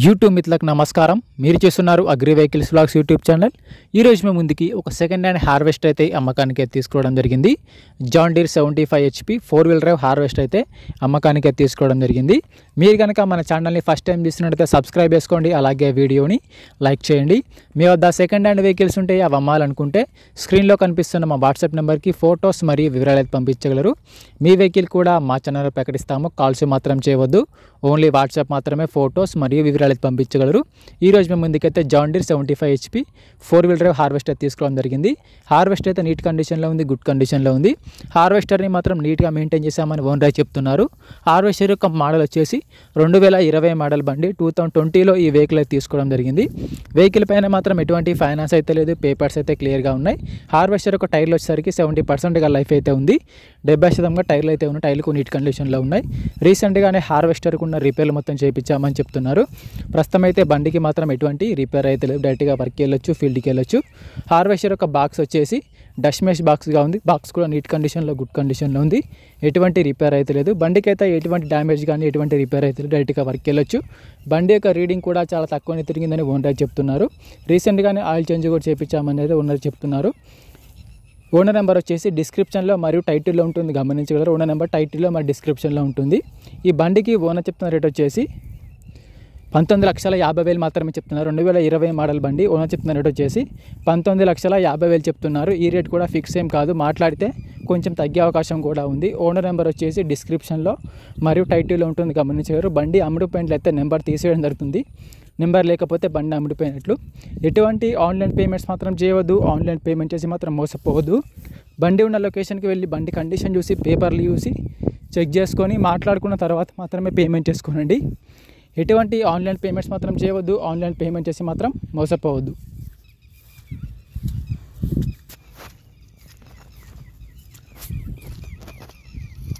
YouTube మిత్రులకు నమస్కారం. మీరు చూస్తున్నారు agri vehicles vlogs YouTube channel. ఈరోజు మేము ముందుకి ఒక సెకండ్ హ్యాండ్ హార్వెస్టర్ అయితే అమ్మకానికి తీసుకోవడం జరిగింది. John Deere 75 HP 4-wheel drive harvester అయితే అమ్మకానికి తీసుకోవడం జరిగింది. మీరు కనుక మన ఛానల్ని ఫస్ట్ టైం చూస్తున్నట్లయితే సబ్స్క్రైబ్ చేసుకోండి, అలాగే వీడియోని లైక్ చేయండి. మీ వద్ద సెకండ్ హ్యాండ్ వెహికల్స్ ఉంటే అవి అమ్మాలనుకుంటే స్క్రీన్లో కనిపిస్తున్న మా వాట్సాప్ నెంబర్కి ఫొటోస్ మరియు వివరాలు అయితే పంపించగలరు. మీ వెహికల్ కూడా మా ఛానల్లో ప్రకటిస్తాము. కాల్స్ మాత్రం చేయవద్దు, ఓన్లీ వాట్సాప్ మాత్రమే ఫొటోస్ మరియు వివరాలు అయితే పంపించగలరు. ఈరోజు మేము ముందుకైతే John Deere 75 HP 4-wheel drive harvester తీసుకోవడం జరిగింది. హార్వెస్టర్ అయితే నీట్ కండిషన్లో ఉంది, గుడ్ కండిషన్లో ఉంది. హార్వెస్టర్ని మాత్రం నీట్గా మెయింటైన్ చేశామని ఓనర్ చెప్తున్నారు. హార్వెస్టర్ యొక్క మోడల్ వచ్చేసి 2020 మోడల్ బండి. 2020లో ఈ వెహికల్ అయితే తీసుకోవడం జరిగింది. వెహికల్ పైన మాత్రం ఎటువంటి ఫైనాన్స్ అయితే లేదు, పేపర్స్ అయితే క్లియర్గా ఉన్నాయి. హార్వెస్టర్ యొక్క టైర్లు వచ్చేసరికి 70% లైఫ్ అయితే ఉంది. 70% టైర్లు అయితే ఉన్నాయి. టైర్లు నీట్ కండిషన్లో ఉన్నాయి. రీసెంట్గానే హార్వెస్టర్కు ఉన్న రిపేర్లు మొత్తం చేయించామని చెప్తున్నారు. ప్రస్తుతం అయితే బండికి మాత్రం ఎటువంటి రిపేర్ అయితే లేదు, డైరెక్ట్గా వర్క్కి వెళ్ళొచ్చు, ఫీల్డ్కి వెళ్ళొచ్చు. హార్వెస్టర్ యొక్క బాక్స్ వచ్చేసి డస్ట్ మెష్ బాక్స్గా ఉంది. బాక్స్ కూడా నీట్ కండిషన్లో, గుడ్ కండిషన్లో ఉంది. ఎటువంటి రిపేర్ అయితే లేదు. బండికి అయితే ఎటువంటి డ్యామేజ్ కానీ ఎటువంటి రిపేర్ అయితే లేదు, డైరెక్ట్గా వర్క్కి వెళ్ళొచ్చు. బండి యొక్క రీడింగ్ కూడా చాలా తక్కువనే తిరిగిందని ఓనర్ చెప్తున్నారు. రీసెంట్గానే ఆయిల్ చేంజ్ కూడా చేయించామని అయితే ఓనర్ చెప్తున్నారు. ఓనర్ నెంబర్ వచ్చేసి డిస్క్రిప్షన్లో మరియు టైటిల్లో ఉంటుంది, గమనించగలరు. ఓనర్ నెంబర్ టైటిల్లో మరియు డిస్క్రిప్షన్లో ఉంటుంది. ఈ బండికి ఓనర్ చెప్తున్న రేట్ వచ్చేసి 19,50,000 మాత్రమే చెప్తున్నారు. 2020 మోడల్ బండి. ఓనర్ చెప్తున్న రేట్ వచ్చేసి 19,50,000 చెప్తున్నారు. ఈ రేట్ కూడా ఫిక్స్ ఏం కాదు, మాట్లాడితే కొంచెం తగ్గే అవకాశం కూడా ఉంది. ఓనర్ నెంబర్ వచ్చేసి డిస్క్రిప్షన్లో మరియు టైటిల్లో ఉంటుంది, గమనించారు. బండి అమ్ముడుపోయినట్లయితే నెంబర్ తీసేయడం జరుగుతుంది. నెంబర్ లేకపోతే బండి అమ్ముడిపోయినట్లు. ఎటువంటి ఆన్లైన్ పేమెంట్స్ మాత్రం చేయవద్దు, ఆన్లైన్ పేమెంట్ చేసి మాత్రం మోసపోవద్దు. బండి ఉన్న లొకేషన్కి వెళ్ళి బండి కండిషన్ చూసి, పేపర్లు చూసి చెక్ చేసుకొని మాట్లాడుకున్న తర్వాత మాత్రమే పేమెంట్ చేసుకోనండి. ఎటువంటి ఆన్లైన్ పేమెంట్స్ మాత్రం చేయవద్దు, ఆన్లైన్ పేమెంట్ చేసి మాత్రం మోసపోవద్దు.